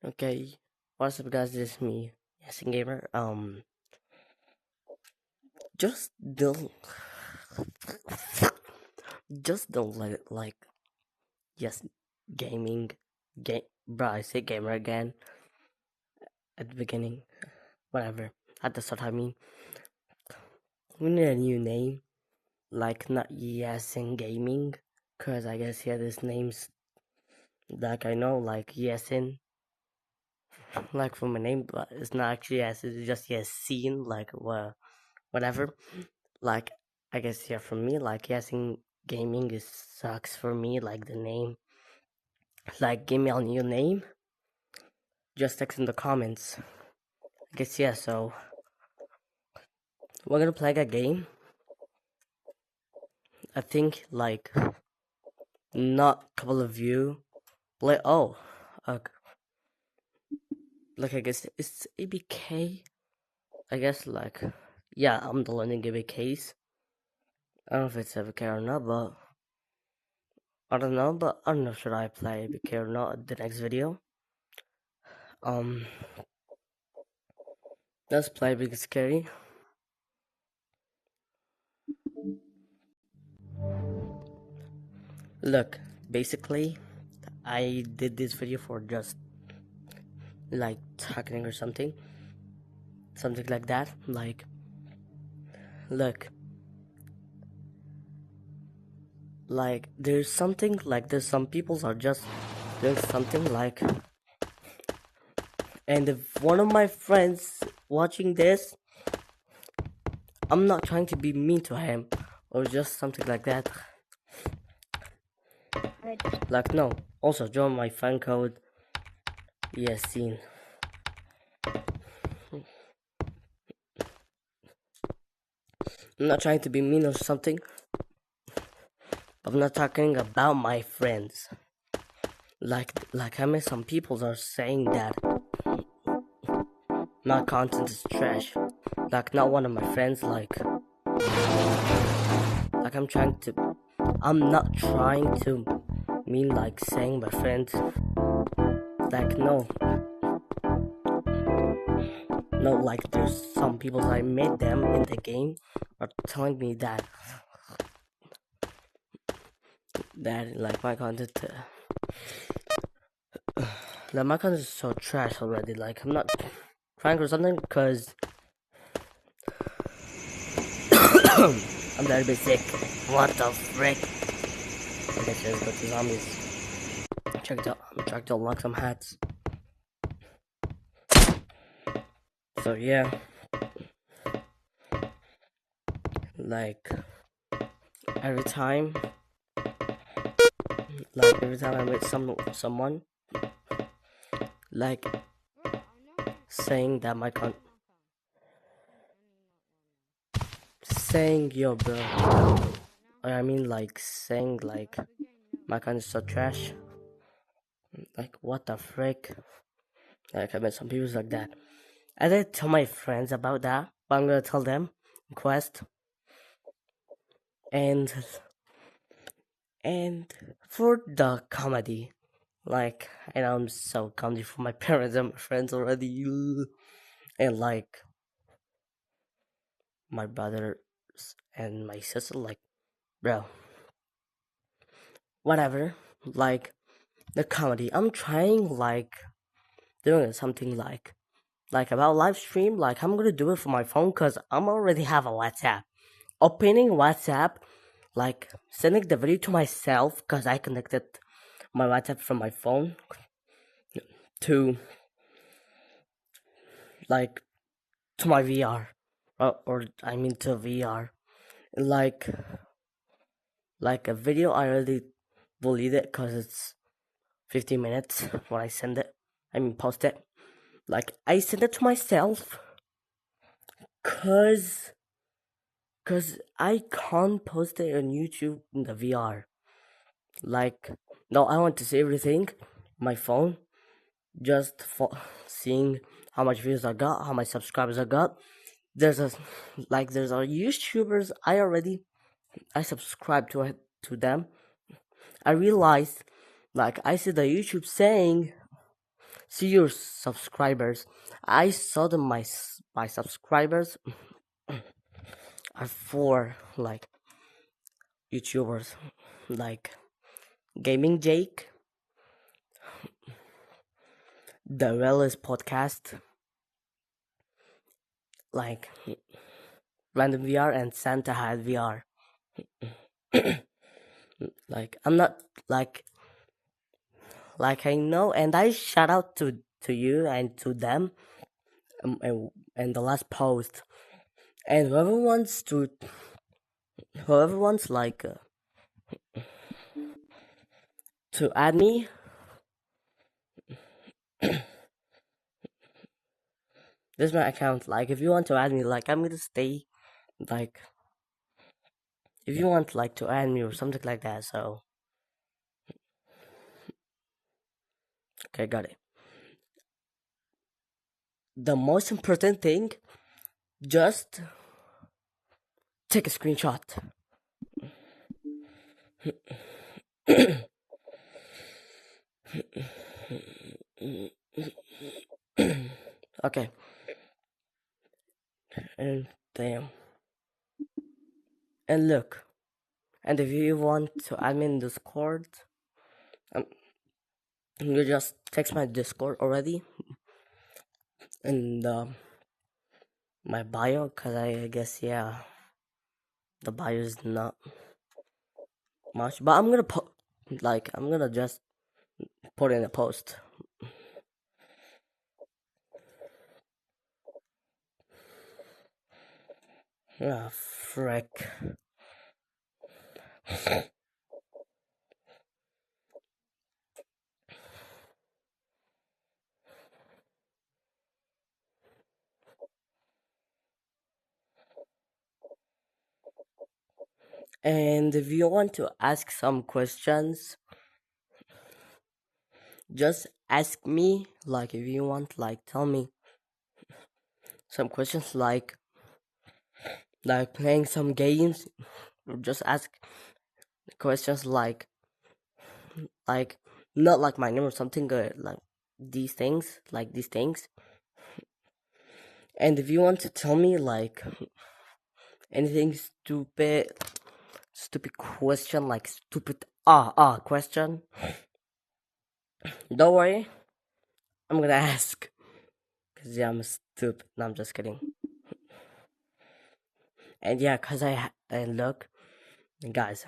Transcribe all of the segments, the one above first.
Okay, what's up, guys? This is me, Yasin Gamer. Just don't, just don't let it yes, gaming, game. Bro, I say gamer again at the beginning. Whatever. At the start, I mean, we need a new name, like not Yasin Gaming, cause I guess this name's like I know, like Yasin, like for my name, but it's not actually Yasin. It's just Yasin, like whatever. Like I guess for me, like Yasin Gaming is sucks for me, like the name. Like give me a new name. Just text in the comments. I guess so we're gonna play a game. I think like not a couple of you play uh, like I guess it's ABK. I guess like I'm the learning ABKs. I don't know if it's ABK or not, but I don't know, but I don't know should I play ABK or not the next video. Um let's play Big Scary. Look, basically, I did this video for just like talking or something like that. Like, look, like there's something like there's some people are just doing something like, and if one of my friends watching this, I'm not trying to be mean to him or just something like that. Like no. Also join my fan code. Yes, scene. I'm not trying to be mean or something. I'm not talking about my friends. Like I mean, some people are saying that my content is trash. Like not one of my friends. Like I'm not trying to mean like saying my friends. Like no, like there's some people I met them in the game are telling me that like my content like my content is so trash already. Like I'm not trying or something because I'm a little bit sick. What the frick? I guess let's go to zombies. Check to unlock some hats. So yeah, like every time I meet someone, like saying that saying yo bro, I mean like saying like my content is so trash. Like what the frick? Like I met some people like that. I didn't tell my friends about that, but I'm gonna tell them. Quest and for the comedy, like I know I'm so comedy for my parents and my friends already, and like my brothers and my sister, like bro, whatever. Like the comedy, I'm trying like doing something like about live stream. Like I'm gonna do it for my phone because I'm already have a WhatsApp. Opening WhatsApp, like sending the video to myself because I connected my WhatsApp from my phone to like to my VR, or I mean to VR. Like a video, I already deleted it because it's 15 minutes when I send it. I mean post it. Like I send it to myself cause I can't post it on YouTube in the VR. Like no, I want to see everything. My phone, just for seeing how much views I got, how much subscribers I got. There's a there's our YouTubers I subscribe to them. I realized like I see the YouTube saying see your subscribers. I saw them. My subscribers are for like YouTubers, like Gaming Jake, the Relish podcast, like Random VR and Santa Hat VR. Like I'm not like I know, and I shout out to you and to them, and the last post, and whoever wants like to add me. This is my account. Like, if you want to add me, like, I'm gonna stay. Like, if you want like to add me or something like that. So, okay, got it. The most important thing, just take a screenshot. Okay. And damn. And look. And if you want to add me in Discord, you just text my Discord already. And my bio, cause I guess yeah, the bio is not much, but I'm gonna just put in a post. Ah, frick. And if you want to ask some questions, just ask me. Like, if you want, like, tell me some questions, like playing some games. Just ask questions like not like my name or something. Like these things, And if you want to tell me like anything stupid question, like stupid question, don't worry, I'm gonna ask. Cause yeah, I'm stupid. No, I'm just kidding. And yeah, cause I look, guys,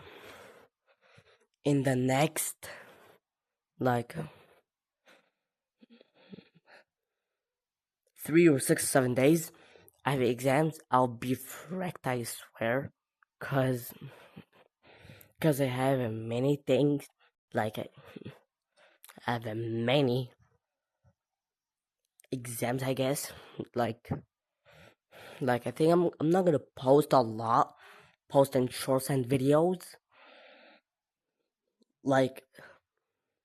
in the next like 3 or 6 or 7 days, I have exams. I'll be wrecked, I swear, cause I have many things. Like I have many exams, I guess. Like I think I'm not gonna post a lot, posting shorts and videos. Like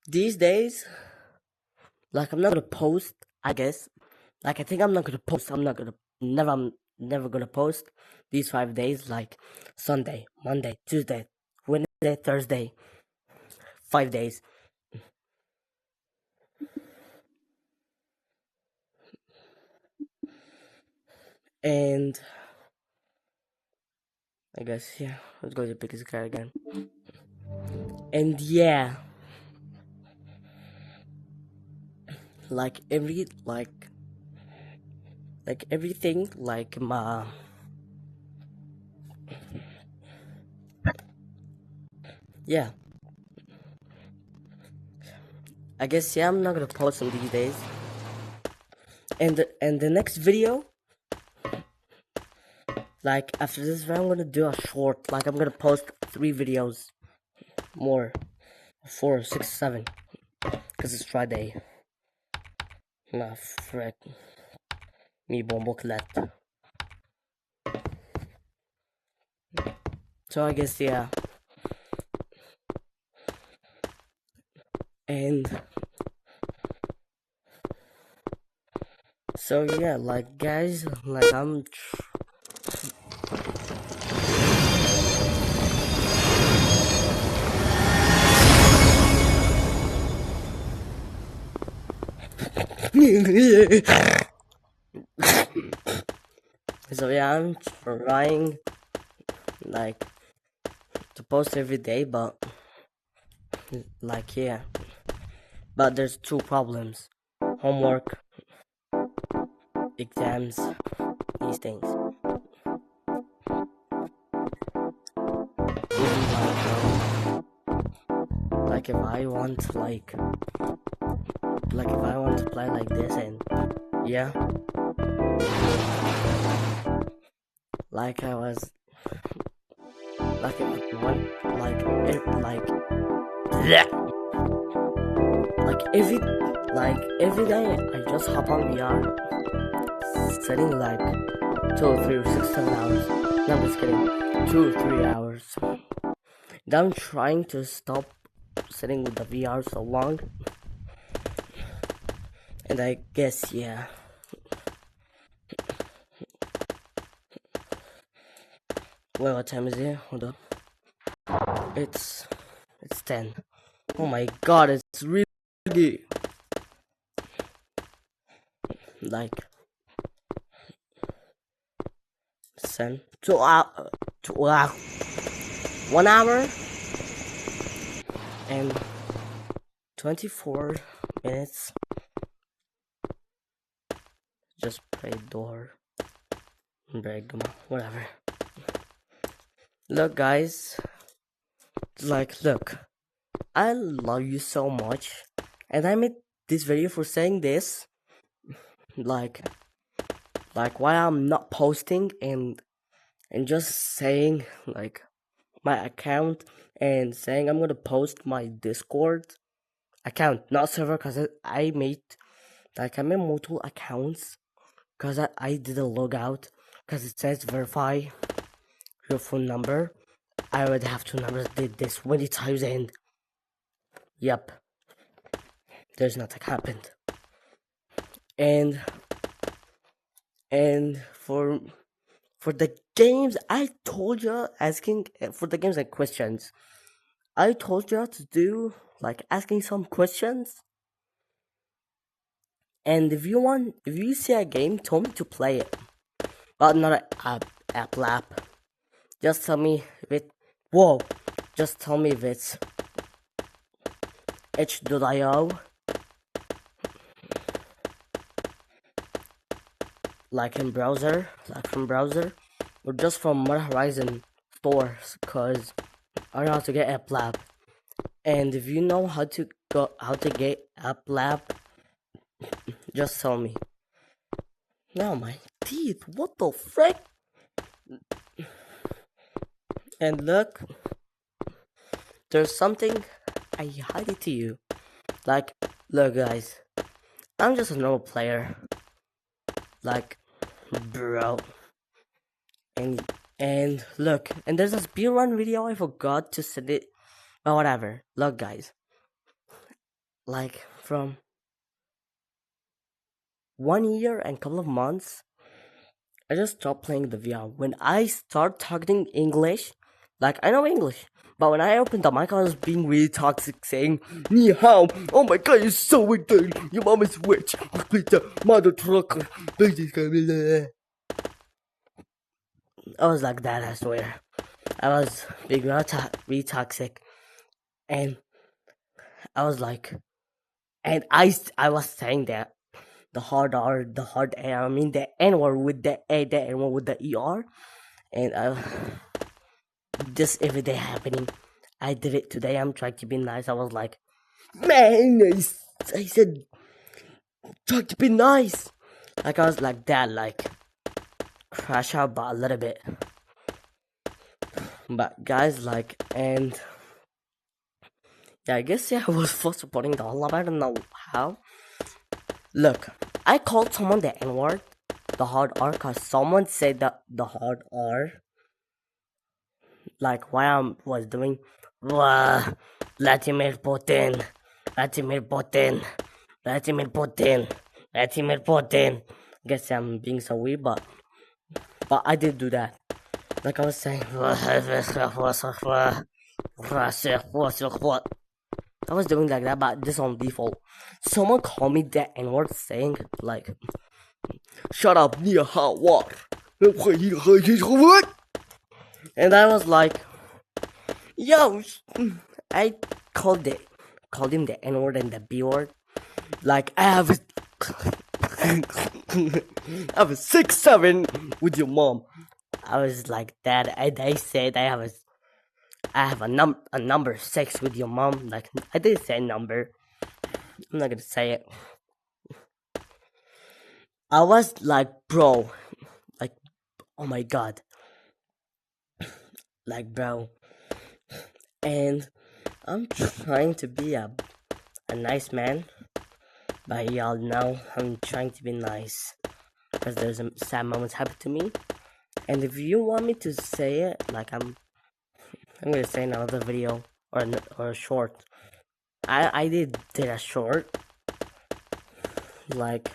these days, like I'm not gonna post. I guess. Like I think I'm not gonna post. I'm never gonna post these 5 days. Like Sunday, Monday, Tuesday, Wednesday, Thursday. 5 days. And I guess yeah, let's go to pick his car again. And yeah, like everything, like my yeah. I guess yeah, I'm not gonna post them these days. And the next video, like after this video, I'm gonna do a short. Like I'm gonna post 3 videos more, 4, 6, 7, cause it's Friday. Nah, frick. Me bomboklet. So I guess yeah. And so yeah, like guys, like I'm So yeah, I'm trying like to post every day, but like yeah, but there's two problems: homework, exams, these things. Even like if I want like if I want to play like this, and yeah, like I was like one like it bleh. Like every day I just hop on VR, sitting like 2 or 3 or 6, 7 hours. No, I'm just kidding. 2 or 3 hours. Then I'm trying to stop sitting with the VR so long, and I guess yeah. Well, what time is it? Hold up. It's 10. Oh my god, it's really like 10. 1 hour and 24 minutes. Just pray door. Break them, whatever. Look, guys. Look. I love you so much. And I made this video for saying this. Like why I'm not posting and just saying like my account and saying I'm gonna post my Discord account, not server, cause I made multiple accounts, cause I did a logout, cause it says verify your phone number. I already have 2 numbers, did this many times, and yep, there's nothing happened. And for the games, I told you asking for the games and questions. I told you to do like asking some questions. And if you see a game, tell me to play it, but not a app. Just tell me if it. Whoa! Just tell me if it's itch.io, like from browser, or just from Meta Horizon stores, cause I know how to get App Lab. And if you know how to get App Lab, just tell me. Now my teeth, what the frick? And look, there's something I hide it to you. Like, look, guys, I'm just a normal player. Like, bro. And look, and there's a speedrun video, I forgot to send it, but whatever. Look, guys, like from 1 year and couple of months, I just stopped playing the VR. When I start talking English, like I know English, but when I opened the mic, I was being really toxic, saying "Ni hao." Oh my god, you're so wicked. Your mom is witch. Mother trucker. I was like that, I swear. I was being really toxic, and I was like, and I was saying that the hard R, the hard A, I mean the N word with the A, the N word with the ER, and just every day happening. I did it today. I'm trying to be nice. I was like, man, I said, try to be nice. Like I was like that, like crash out, but a little bit. But guys, like, and yeah, I guess yeah, I was for supporting the whole lab. I don't know how. Look, I called someone the N word, the hard R, cause someone said that the hard R. Like why I was doing, Vladimir Putin, Vladimir Putin, Vladimir Putin, Vladimir Putin. Guess I'm being so weird, but I did do that. Like I was saying, I was doing like that, but this on default. Someone called me that N-word saying like, "Shut up, 你好我." And I was like, "Yo," I called him the N-word and the B-word. Like I have I have a 6'7" with your mom. I was like that. I said I have a number 6 with your mom. Like I didn't say number. I'm not gonna say it. I was like, bro, like, oh my god, like, bro. And I'm trying to be a nice man, but y'all know I'm trying to be nice because there's some sad moments happen to me. And if you want me to say it, like I'm gonna say in another video or a short. I did a short, like,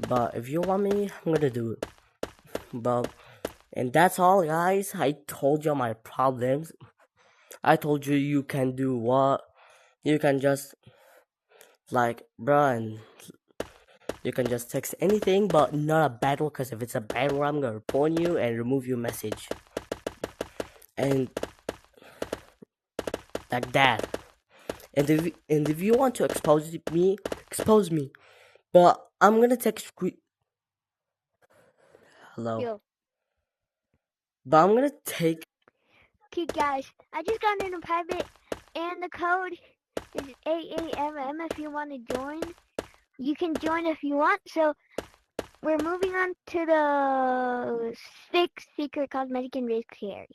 but if you want me, I'm gonna do it. But and that's all, guys. I told you my problems. I told you you can do what you can just like, bruh, and you can just text anything, but not a bad word. Cause if it's a bad word, I'm gonna report you and remove your message. And like that. And if you want to expose me, expose me. But I'm gonna take screen. Hello. Yo. But I'm gonna take. Okay, guys, I just got in a private, and the code is AAMM if you want to join. You can join if you want. So we're moving on to the 6 secret cosmetic and race carry.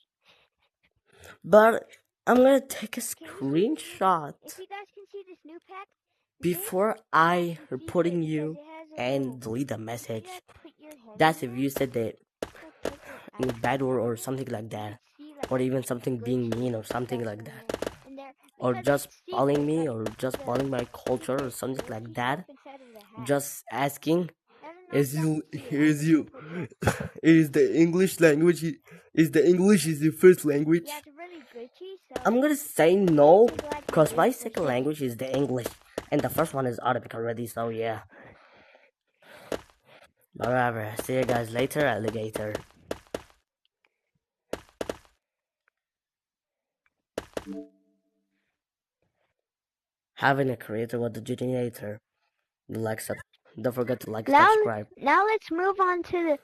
But I'm gonna take a screenshot If you guys can see this new pack, before I reporting you and delete the message. That's if you said that in bad word or something like that, or even something being mean or something like that, or just calling me or just calling my culture or something like that. Just asking, is the English language is the first language? I'm gonna say no, cause my second language is the English, and the first one is Arabic already. So yeah. Whatever. See you guys later, alligator. Having a creator with the generator. Don't forget to like, subscribe. Now let's move on to the